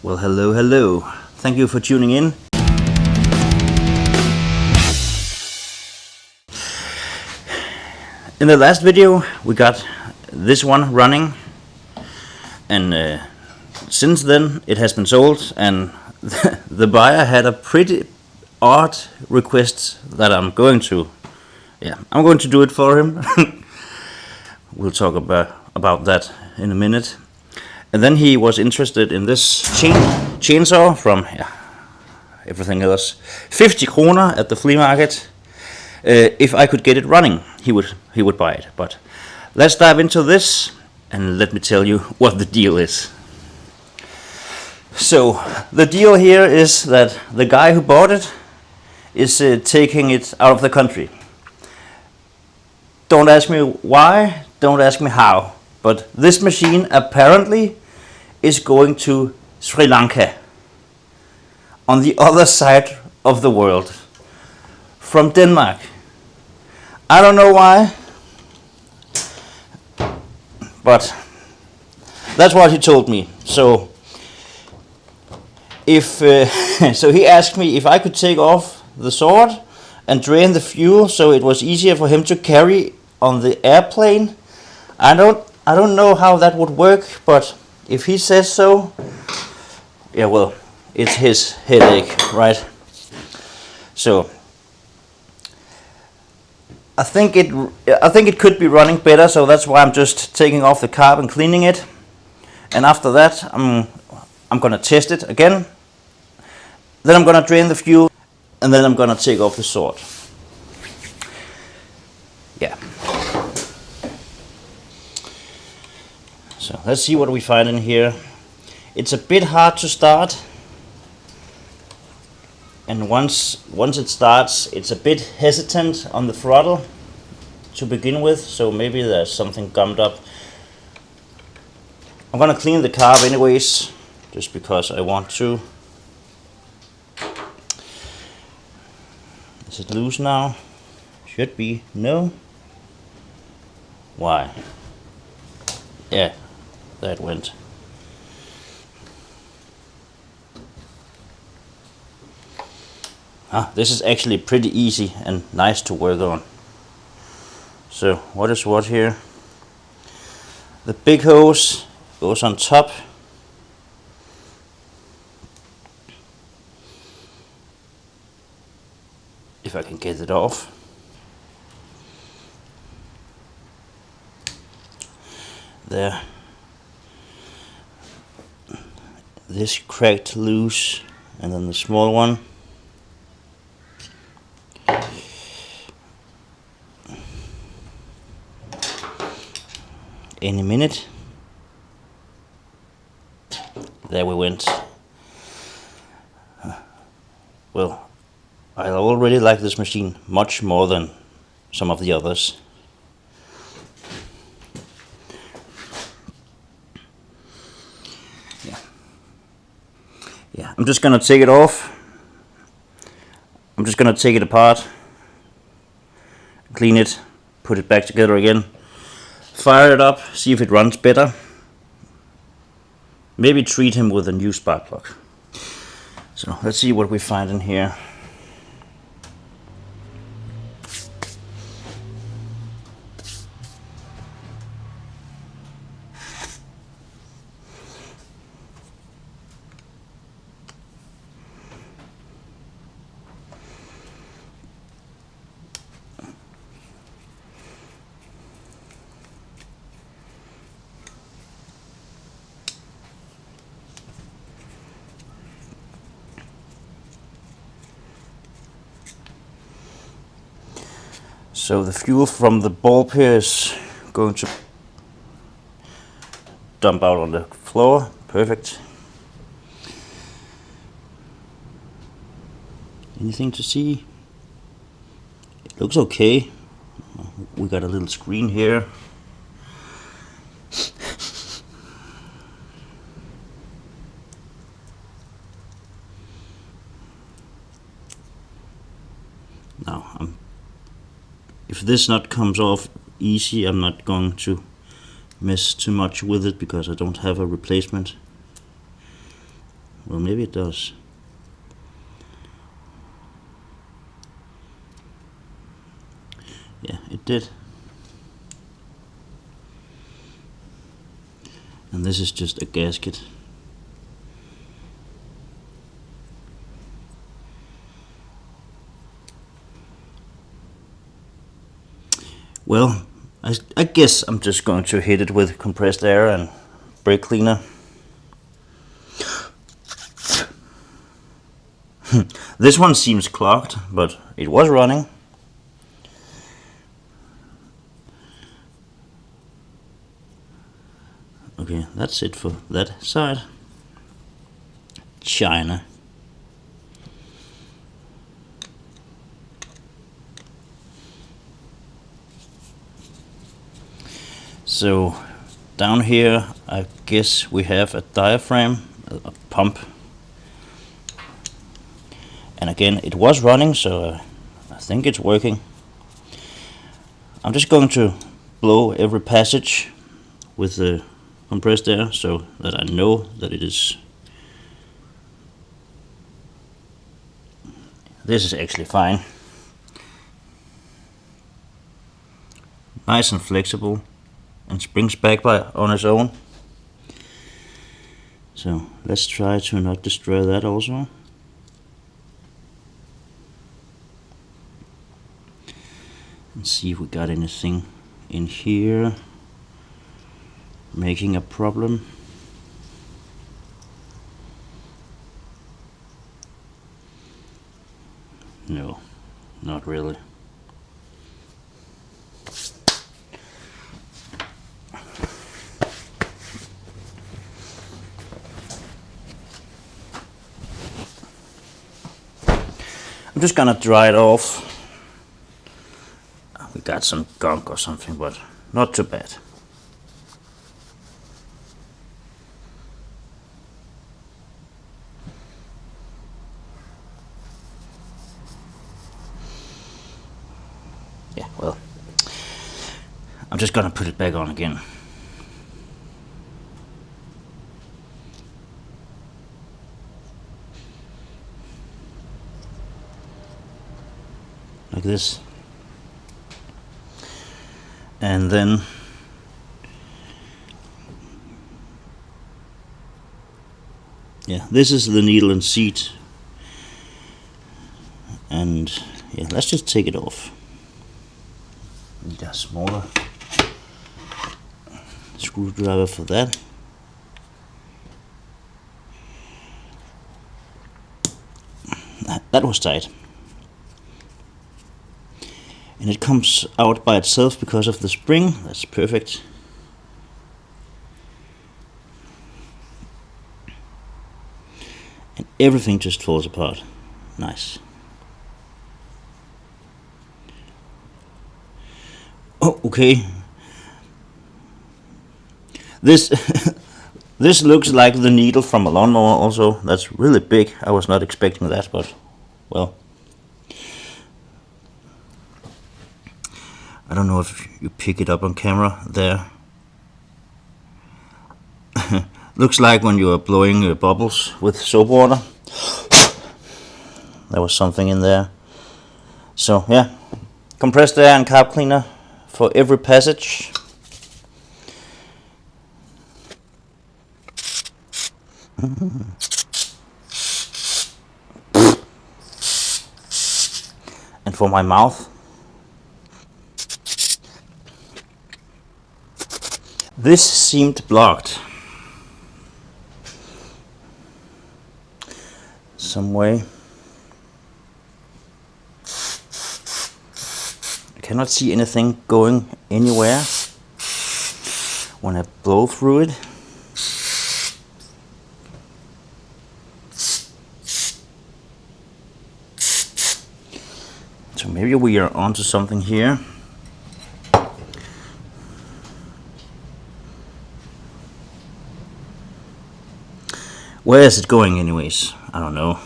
Well, hello. Thank you for tuning in. In the last video, we got this one running, and since then it has been sold, and the buyer had a pretty odd request that I'm going to do it for him. We'll talk about that in a minute. And then he was interested in this chainsaw from everything else. 50 kroner at the flea market. If I could get it running, he would buy it. But let's dive into this and let me tell you what the deal is. So the deal here is that the guy who bought it is taking it out of the country. Don't ask me why, don't ask me how, but this machine apparently is going to Sri Lanka, on the other side of the world, from Denmark. I don't know why, but that's what he told me. So so he asked me if I could take off the sword and drain the fuel so it was easier for him to carry on the airplane. I don't know how that would work, but if he says so, yeah, well, it's his headache, right? So I think it could be running better, so that's why I'm just taking off the carb and cleaning it. And after that, I'm gonna test it again. Then I'm gonna drain the fuel, and then I'm gonna take off the sword. Yeah. So let's see what we find in here. It's a bit hard to start, and once it starts, it's a bit hesitant on the throttle to begin with, so maybe there's something gummed up. I'm gonna clean the carb anyways, just because I want to. Is it loose now? Should be. No? Why? Yeah, that went. This is actually pretty easy and nice to work on. So what is what here? The big hose goes on top. If I can get it off. There. This cracked loose, and then the small one. Any minute. There we went. Well, I already like this machine much more than some of the others. Yeah, I'm just gonna take it off. I'm just gonna take it apart, clean it, put it back together again, fire it up, see if it runs better. Maybe treat him with a new spark plug. So let's see what we find in here. So the fuel from the bulb here is going to dump out on the floor. Perfect. Anything to see? It looks okay. We got a little screen here. Now, if this nut comes off easy, I'm not going to mess too much with it because I don't have a replacement. Well, maybe it does. Yeah, it did. And this is just a gasket. Well, I guess I'm just going to hit it with compressed air and brake cleaner. This one seems clogged, but it was running. Okay, that's it for that side. China. So down here, I guess we have a diaphragm, a pump. And again, it was running, so I think it's working. I'm just going to blow every passage with the compressed air so that I know that it is. This is actually fine. Nice and flexible and springs back on its own. So let's try to not destroy that also. And see if we got anything in here making a problem. No, not really. I'm just gonna dry it off. We got some gunk or something, but not too bad. Yeah, well, I'm just gonna put it back on again. Like this. And then yeah, this is the needle and seat. And yeah, let's just take it off. Need a smaller screwdriver for that. That was tight. And it comes out by itself because of the spring. That's perfect. And everything just falls apart. Nice. Oh, okay. This this looks like the needle from a lawnmower also. That's really big. I was not expecting that, but well. I don't know if you pick it up on camera there. Looks like when you are blowing bubbles with soap water. There was something in there. So yeah, compressed air and carb cleaner for every passage. And for my mouth. This seemed blocked. Some way. I cannot see anything going anywhere when I blow through it. So maybe we are onto something here. Where is it going anyways? I don't know.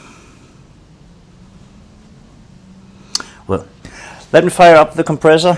Well, let me fire up the compressor.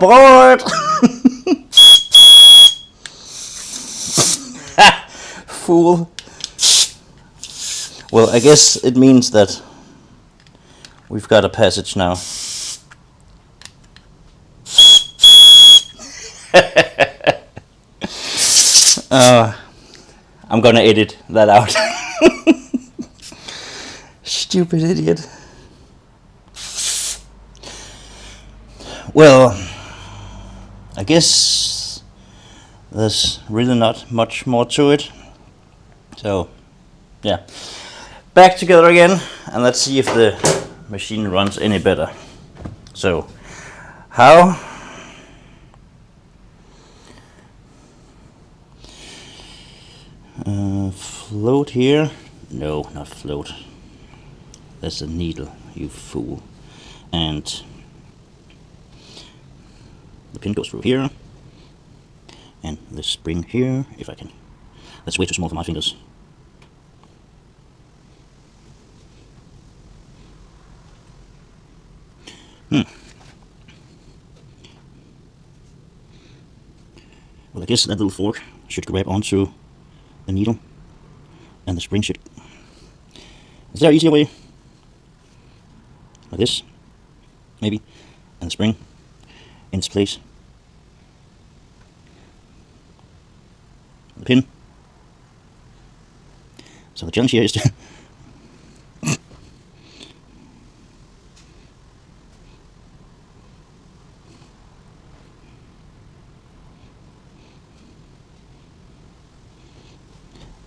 aboard! Fool. Well, I guess it means that we've got a passage now. I'm gonna edit that out. Stupid idiot. Well, I guess there's really not much more to it. So, yeah. Back together again, and let's see if the machine runs any better. So, how? Float here? No, not float. That's a needle, you fool. And the pin goes through here, and the spring here, if I can. That's way too small for my fingers. Well, I guess that little fork should grab onto the needle, and the spring should... Is there an easier way? Like this, maybe, and the spring in its place. The pin. So the challenge here is to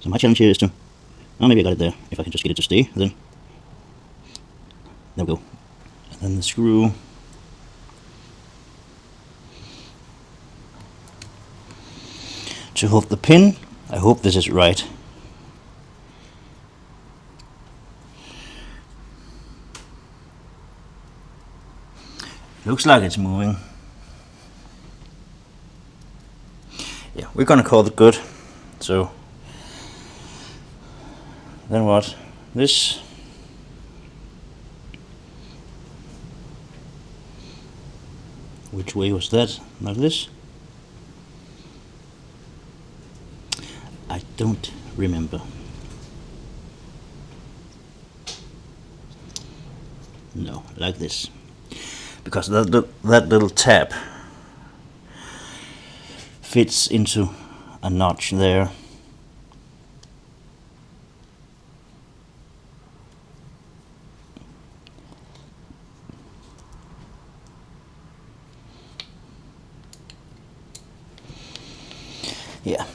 So my challenge here is to, oh, maybe I got it there. If I can just get it to stay, then there we go. And then the screw. To hold the pin. I hope this is right. Looks like it's moving. Yeah, we're gonna call it good. So then what? This. Which way was that? Like this? I don't remember. No, like this. Because that little tab fits into a notch there. Yeah,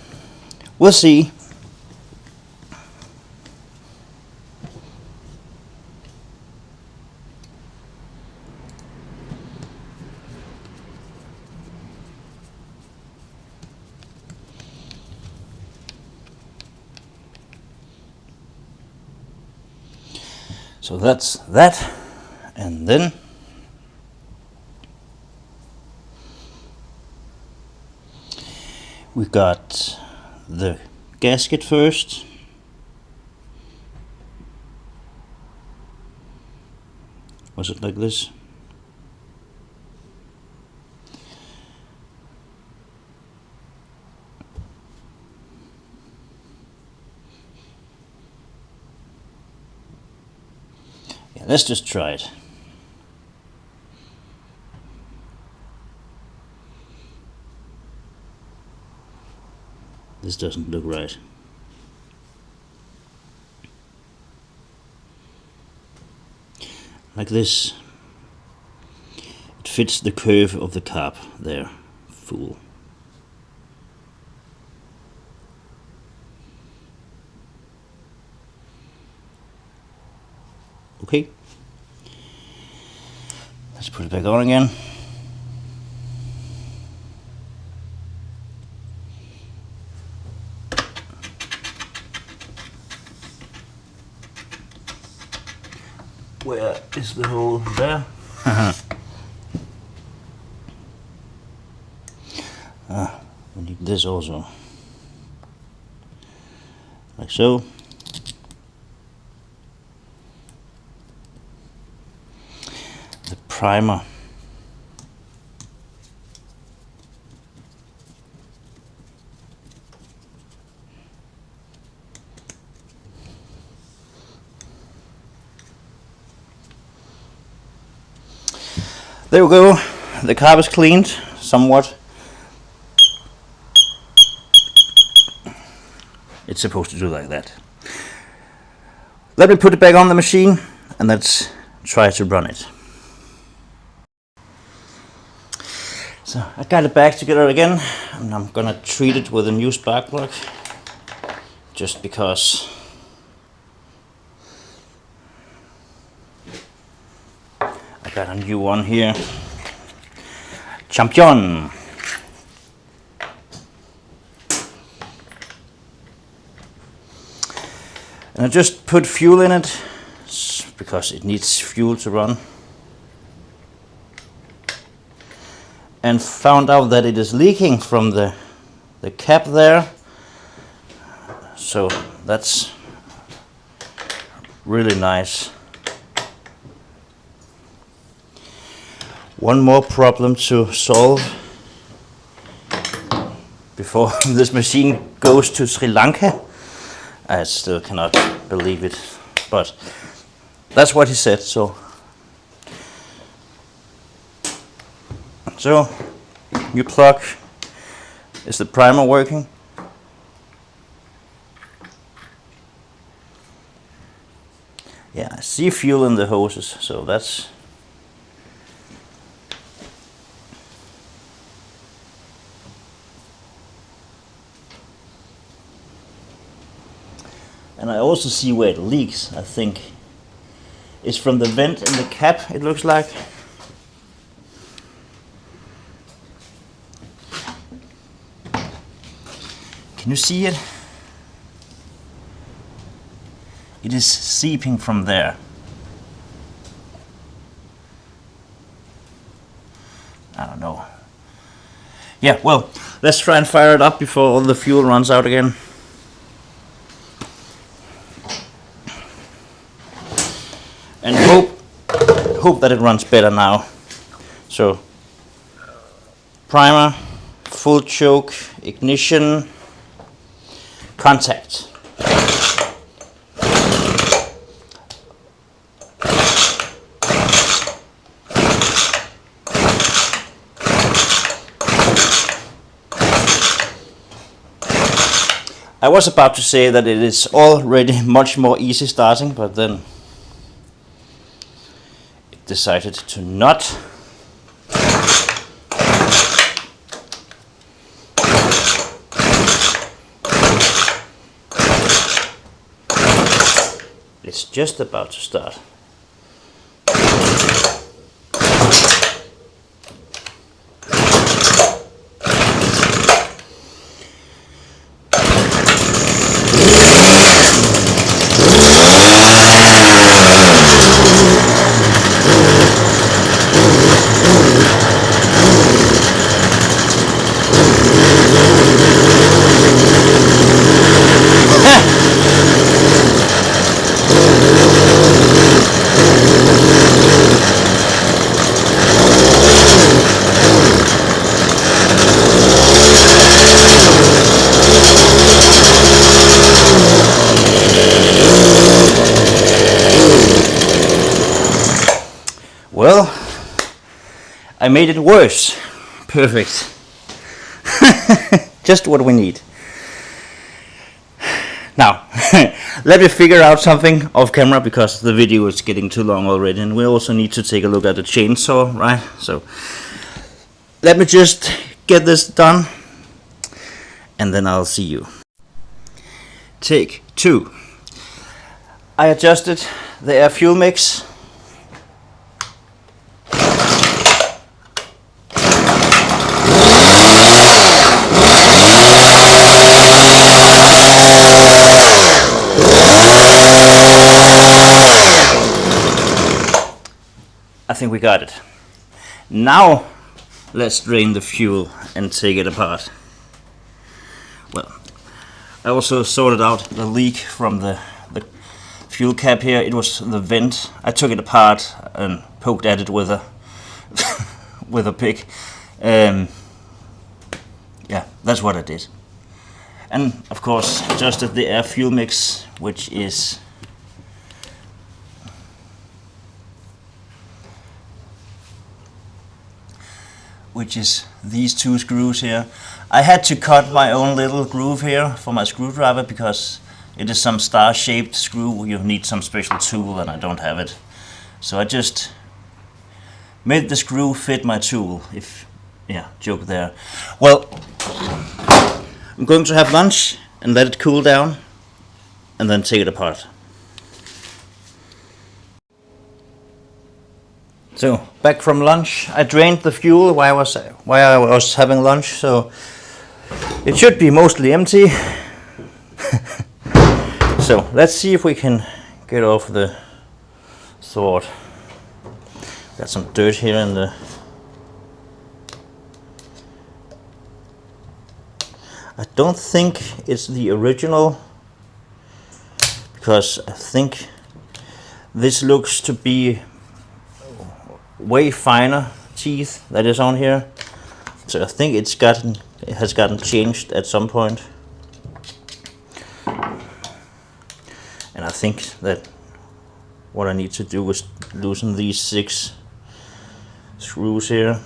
we'll see. So that's that, and then we got the gasket first. Was it like this? Yeah, let's just try it. This doesn't look right. Like this. It fits the curve of the carb there. Fool. Okay. Let's put it back on again. Where is the hole? There. We need this also. Like so. The primer. There we go. The carb is cleaned somewhat. It's supposed to do like that. Let me put it back on the machine and let's try to run it. So I got it back together again, and I'm gonna treat it with a new spark plug, just because I got a new one here. Champion. And I just put fuel in it because it needs fuel to run, and found out that it is leaking from the cap there. So that's really nice. One more problem to solve before this machine goes to Sri Lanka. I still cannot believe it, but that's what he said. So new plug. Is the primer working? Yeah, I see fuel in the hoses, so that's and I also see where it leaks. I think it's from the vent in the cap, it looks like. Can you see it? It is seeping from there. I don't know. Yeah, well, let's try and fire it up before all the fuel runs out again. And hope that it runs better now. So, primer, full choke, ignition, contact. I was about to say that it is already much more easy starting, but then it decided to not. It's just about to start. Well, I made it worse. Perfect. Just what we need. Now, let me figure out something off camera because the video is getting too long already, and we also need to take a look at the chainsaw, right? So, let me just get this done, and then I'll see you. Take 2. I adjusted the air fuel mix. I think we got it. Now let's drain the fuel and take it apart. Well, I also sorted out the leak from the fuel cap here. It was the vent. I took it apart and poked at it with a with a pick. Yeah, that's what I did. And of course adjusted the air fuel mix, which is which is these two screws here. I had to cut my own little groove here for my screwdriver because it is some star-shaped screw. You need some special tool and I don't have it. So I just made the screw fit my tool. Joke there. Well, I'm going to have lunch and let it cool down and then take it apart. So back from lunch, I drained the fuel while I was having lunch, so it should be mostly empty. So let's see if we can get off the sword. Got some dirt here in the... I don't think it's the original, because I think this looks to be way finer teeth that is on here. So I think it has gotten changed at some point. And I think that what I need to do is loosen these 6 screws here.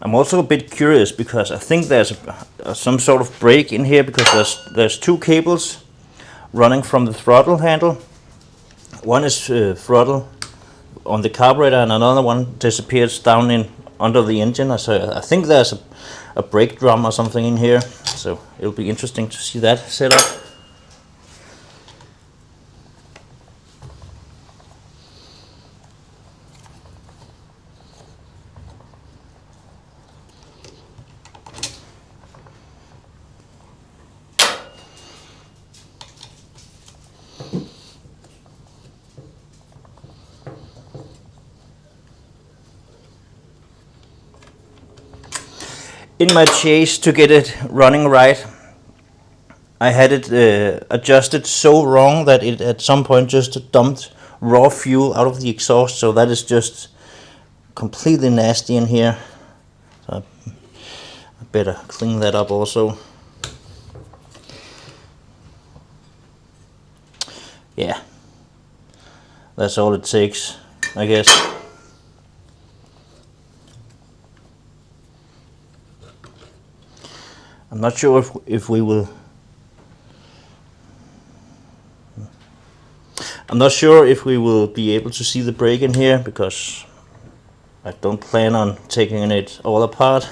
I'm also a bit curious because I think there's some sort of break in here, because there's 2 cables running from the throttle handle. One is throttle on the carburetor and another one disappears down in under the engine. So I think there's a brake drum or something in here. So it'll be interesting to see that set up. In my chase to get it running right, I had it adjusted so wrong that it at some point just dumped raw fuel out of the exhaust, so that is just completely nasty in here. So I better clean that up also. Yeah, that's all it takes, I guess. I'm not sure if we will. I'm not sure if we will be able to see the brake in here, because I don't plan on taking it all apart.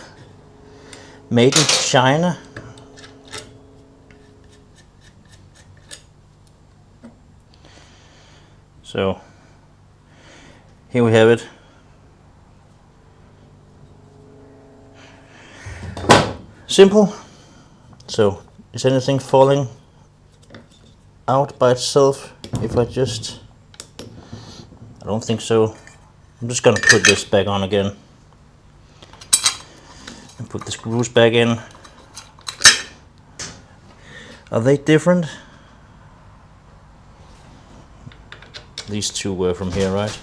Made in China. So here we have it. Simple. So is anything falling out by itself if I don't think so. I'm just gonna put this back on again and put the screws back in. Are they different? These two were from here, right?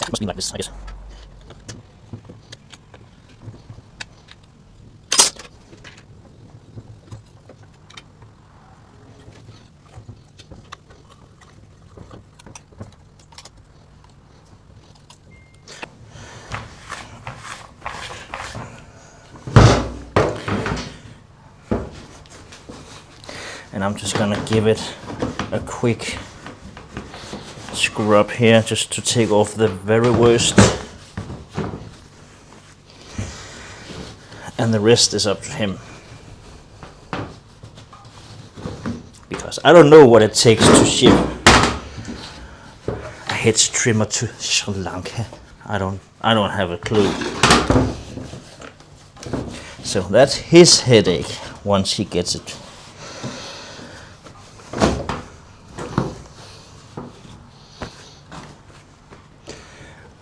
Must be like this, I guess. And I'm just gonna give it a quick screw up here just to take off the very worst, and the rest is up to him, because I don't know what it takes to ship a hedge trimmer to Sri Lanka. I don't have a clue. So that's his headache once he gets it.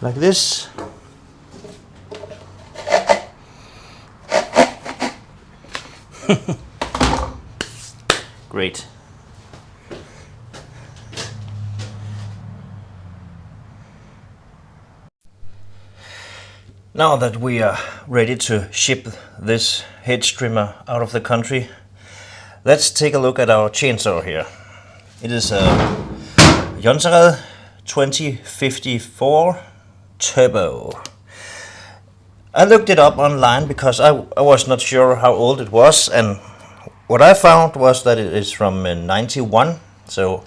Like this. Great. Now that we are ready to ship this hedge trimmer out of the country, let's take a look at our chainsaw here. It is a Jonsered 2054 Turbo. I looked it up online because I was not sure how old it was, and what I found was that it is from 91, so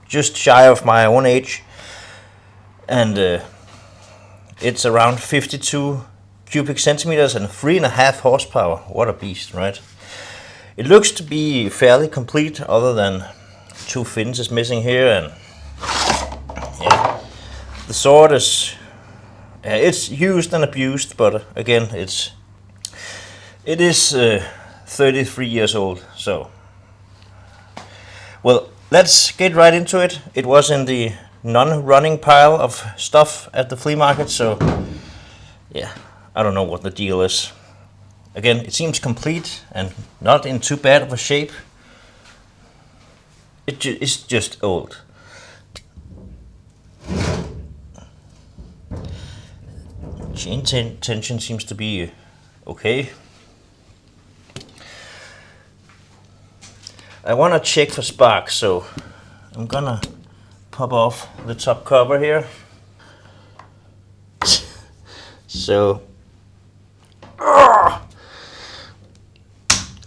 just shy of my own age, and it's around 52 cubic centimeters and 3.5 horsepower. What a beast, right? It looks to be fairly complete, other than 2 fins is missing here, and yeah, the sword is it's used and abused, but again, it is 33 years old. So, well, let's get right into it. It was in the non-running pile of stuff at the flea market, so yeah, I don't know what the deal is. Again, it seems complete and not in too bad of a shape. It's just old. Chain tension seems to be okay. I want to check for sparks, so I'm gonna pop off the top cover here. So,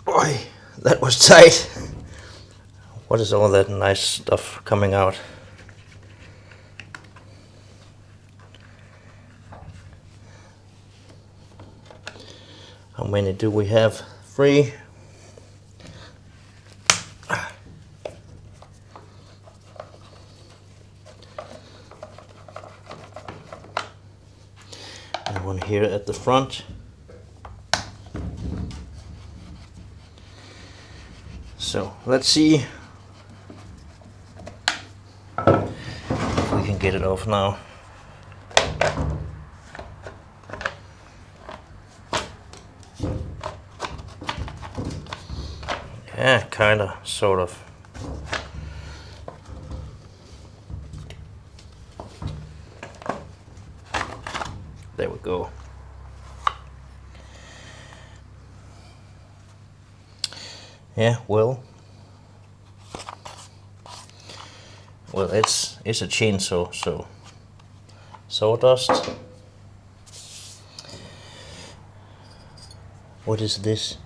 boy, that was tight. What is all that nice stuff coming out? How many do we have? 3. And one here at the front. So let's see if we can get it off now. Yeah, kinda, sort of. There we go. Yeah, well, it's a chainsaw, so sawdust. What is this?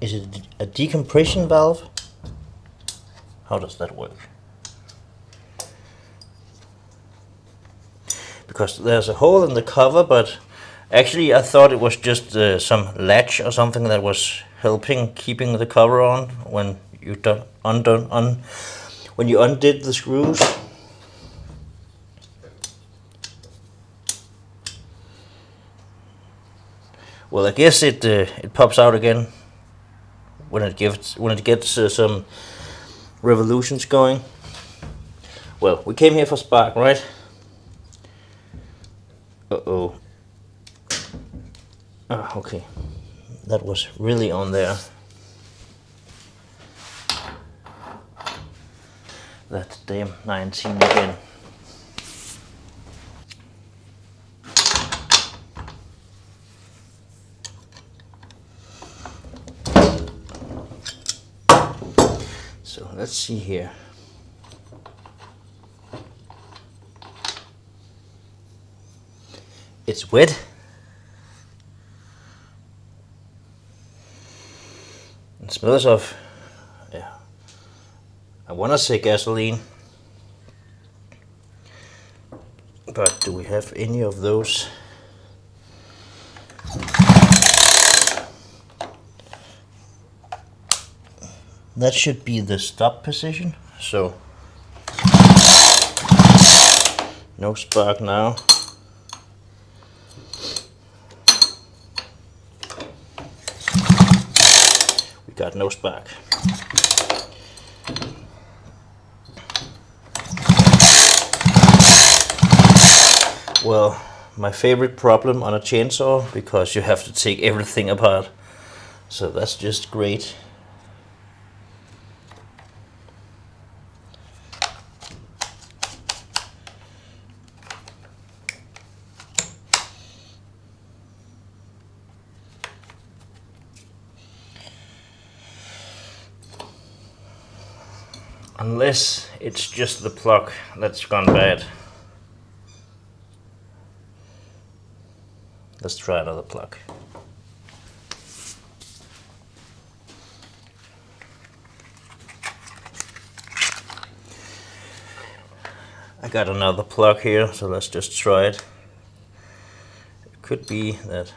Is it a decompression valve? How does that work? Because there's a hole in the cover, but actually I thought it was just some latch or something that was helping keeping the cover on when you when you undid the screws. Well, I guess it pops out again when it gets some revolutions going. Well, we came here for spark, right? Uh-oh. Ah, okay. That was really on there. That damn 19 again. So let's see here. It's wet. It smells of, yeah, I want to say gasoline, but do we have any of those? That should be the stop position, so no spark now. We got no spark. Well, my favorite problem on a chainsaw, because you have to take everything apart. So that's just great. Unless it's just the plug that's gone bad. Let's try another plug. I got another plug here, so let's just try it. It could be that...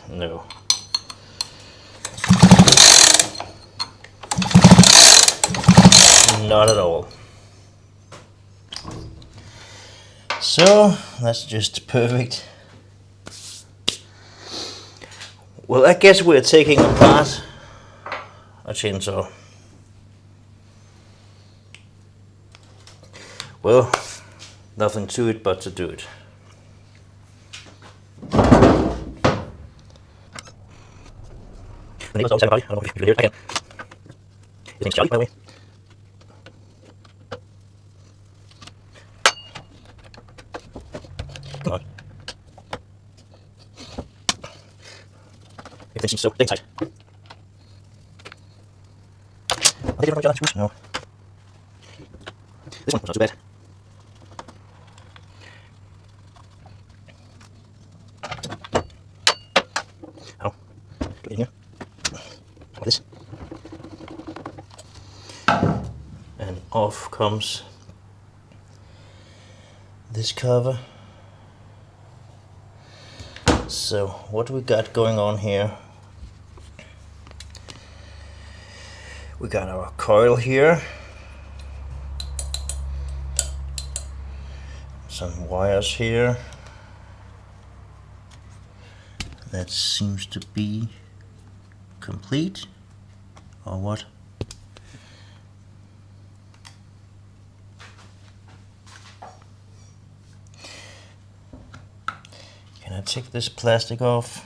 No. Not at all. So, that's just perfect. Well, I guess we're taking apart a chainsaw. Well, nothing to it but to do it. I don't know if you can hear it again. His name's Charlie, by the way. Come on. Everything seems so dang tight. Are they different from each other? No. This one was not too bad. Oh, get in here. Like this. And off comes this cover. So what we got going on here? We got our coil here. Some wires here. That seems to be complete, or what? Can I take this plastic off?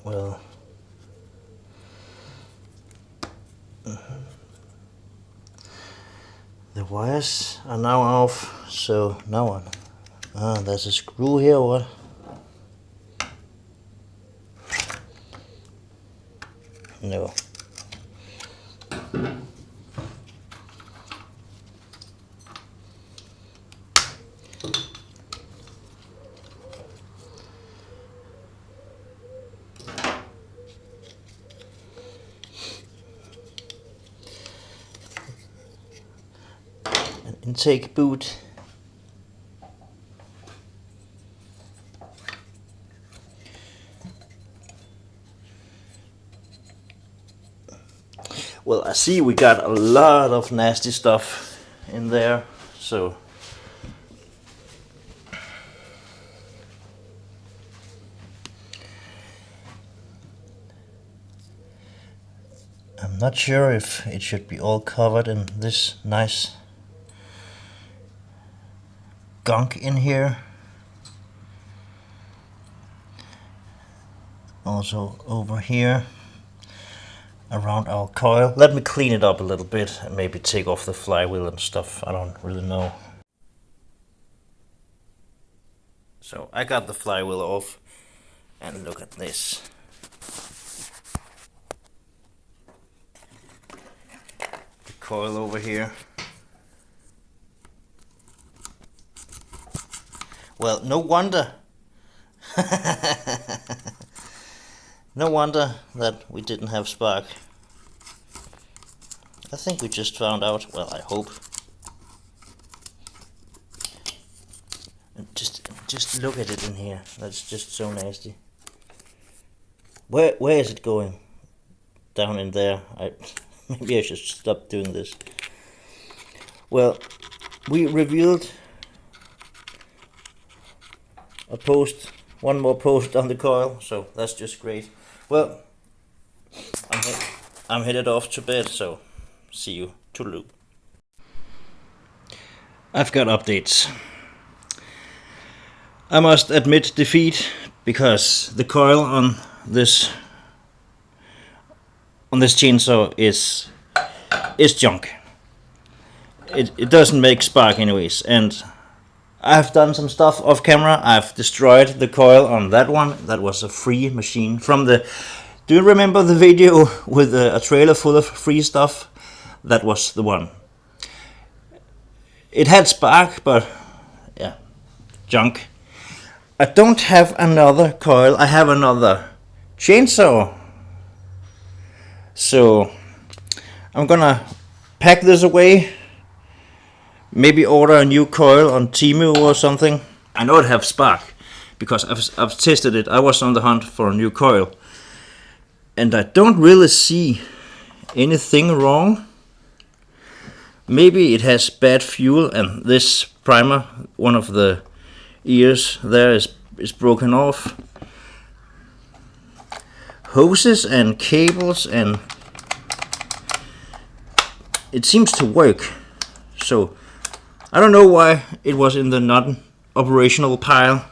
Well, the wires are now off, so now on. There's a screw here, or what? No. An intake boot. Well, I see we got a lot of nasty stuff in there, so I'm not sure if it should be all covered in this nice gunk in here. Also over here around our coil. Let me clean it up a little bit and maybe take off the flywheel and stuff. I don't really know. So I got the flywheel off, and look at this. The coil over here. Well, no wonder. No wonder that we didn't have spark. I think we just found out, well, I hope. And just look at it in here. That's just so nasty. Where is it going? Down in there. Maybe I should stop doing this. Well, we revealed a post, one more post on the coil, so that's just great. Well, I'm headed off to bed, so see you. Toodaloo. I've got updates. I must admit defeat, because the coil on this chainsaw is junk. It doesn't make spark anyways, and I've done some stuff off camera. I've destroyed the coil on that one. That was a free machine from the... Do you remember the video with a trailer full of free stuff? That was the one. It had spark, but yeah, junk. I don't have another coil. I have another chainsaw. So I'm gonna pack this away. Maybe order a new coil on Temu or something. I know it have spark because I've tested it. I was on the hunt for a new coil, and I don't really see anything wrong. Maybe it has bad fuel, and this primer, one of the ears there is broken off. Hoses and cables, and it seems to work. So I don't know why it was in the non-operational pile,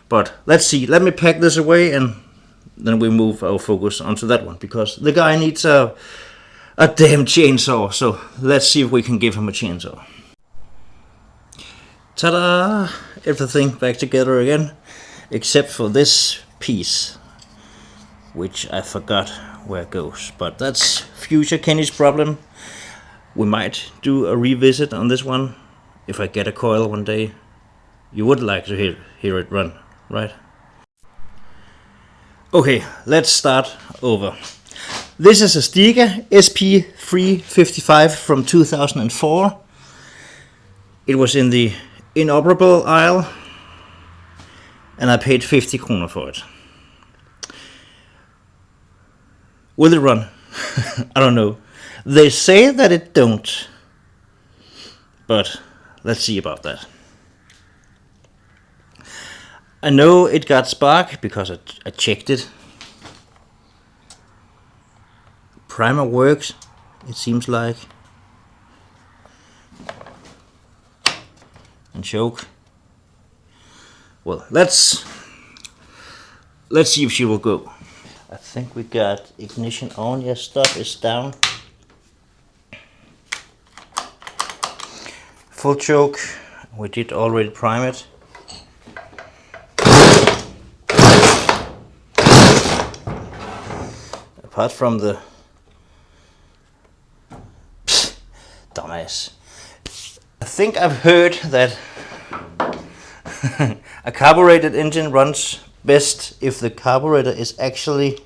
but let's see. Let me pack this away, and then we move our focus onto that one, because the guy needs a damn chainsaw. So let's see if we can give him a chainsaw. Ta-da! Everything back together again, except for this piece, which I forgot where it goes. But that's future Kenny's problem. We might do a revisit on this one if I get a coil one day. You would like to hear it run, right? Okay, let's start over. This is a Stiga SP355 from 2004. It was in the inoperable aisle, and I paid 50 kroner for it. Will it run? I don't know. They say that it don't, but let's see about that. I know it got spark because I checked it. Primer works, it seems like. And choke. Well, let's see if she will go. I think we got ignition on. Yes, stop is down. Full choke. We did already prime it. Apart from the dumbass. I think I've heard that a carbureted engine runs best if the carburetor is actually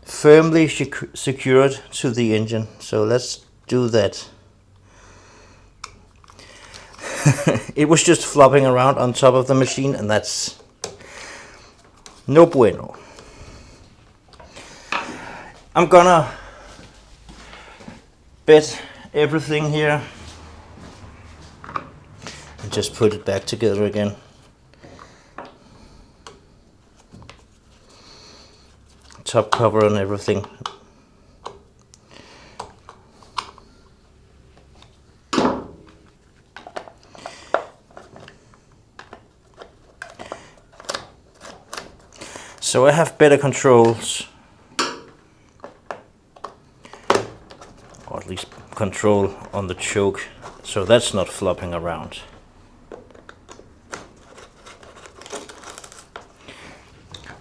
firmly secured to the engine. So let's do that. It was just flopping around on top of the machine, and that's no bueno. I'm gonna bed everything here and just put it back together again. Top cover and everything. So I have better controls, or at least control on the choke, so that's not flopping around.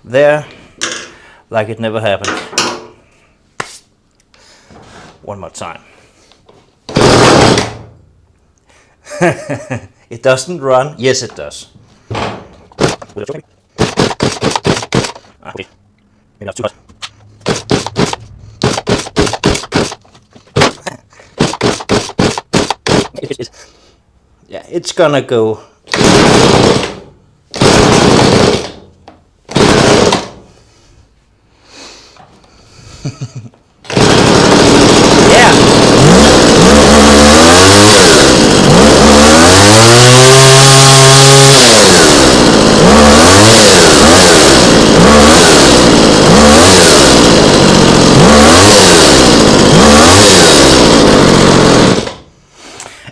There, like it never happened. One more time. It doesn't run. Yes, it does. Okay. Maybe that's too hot. Yeah, it's gonna go.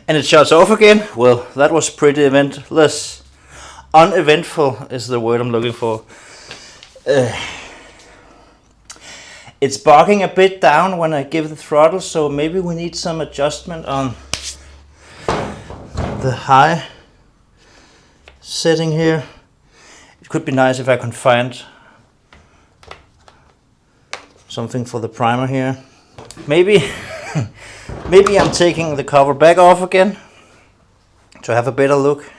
And it shuts off again. Well, that was pretty eventless. Uneventful is the word I'm looking for. It's barking a bit down when I give the throttle, so maybe we need some adjustment on the high setting here. It could be nice if I can find something for the primer here. Maybe maybe I'm taking the cover back off again to have a better look.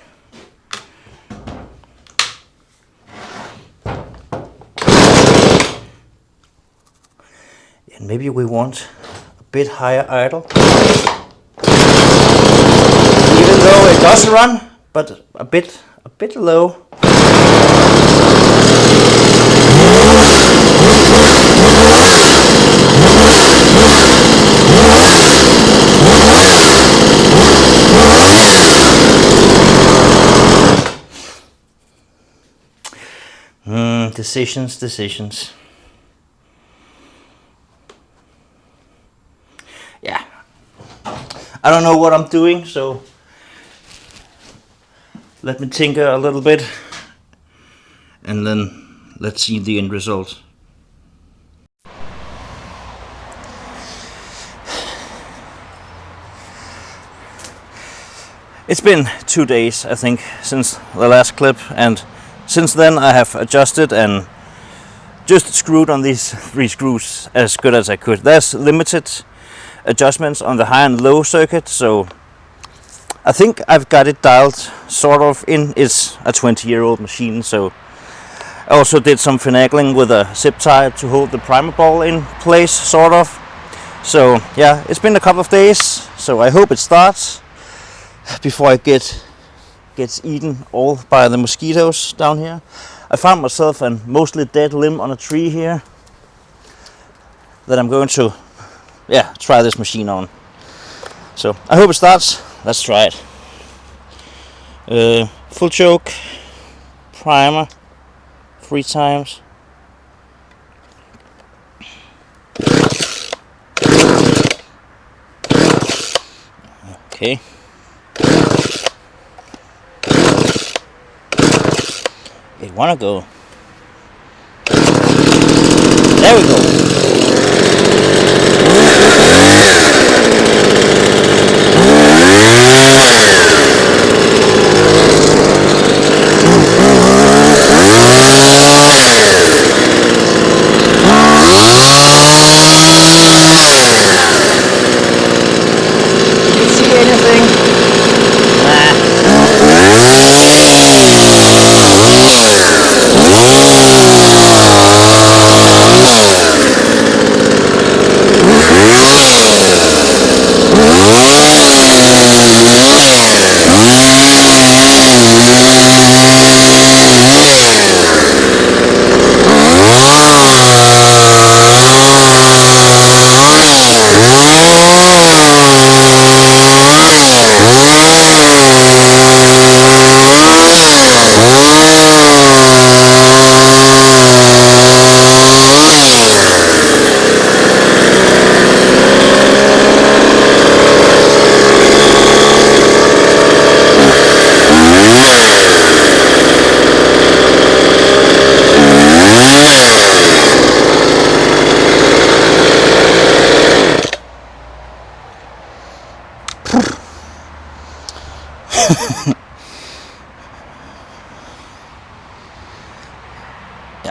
And maybe we want a bit higher idle. Even though it does run, but a bit low. Decisions. Yeah, I don't know what I'm doing, so let me tinker a little bit and then let's see the end result. It's been 2 days, I think, since the last clip, and since then I have adjusted and just screwed on these 3 screws as good as I could. There's limited adjustments on the high and low circuit, so I think I've got it dialed sort of in. It's a 20-year-old machine, so I also did some finagling with a zip tie to hold the primer ball in place, sort of. So yeah, it's been a couple of days, so I hope it starts before I gets eaten all by the mosquitoes down here. I found myself a mostly dead limb on a tree here that I'm going to try this machine on. So I hope it starts. Let's try it. Full choke, primer, 3 times. Okay. It wanna go. There we go.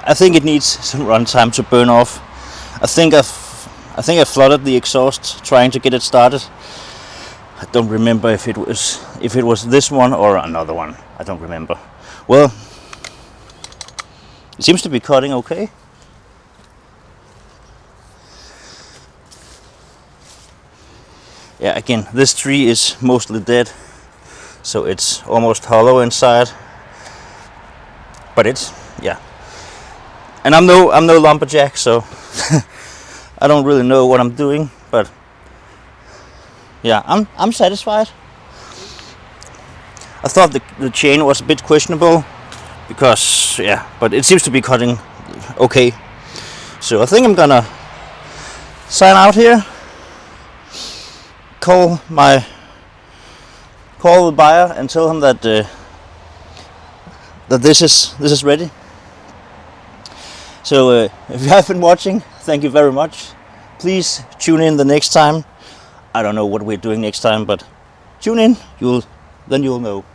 I think it needs some runtime to burn off. I think I flooded the exhaust trying to get it started. I don't remember if it was this one or another one. I don't remember. Well, it seems to be cutting okay. Yeah, again, this tree is mostly dead, so it's almost hollow inside. But it's, yeah. And I'm no lumberjack, so I don't really know what I'm doing, but yeah, I'm satisfied. I thought the chain was a bit questionable because, yeah, but it seems to be cutting okay. So I think I'm gonna sign out here, call the buyer and tell him that that this is ready. So if you have been watching, thank you very much. Please tune in the next time. I don't know what we're doing next time, but tune in, then you'll know.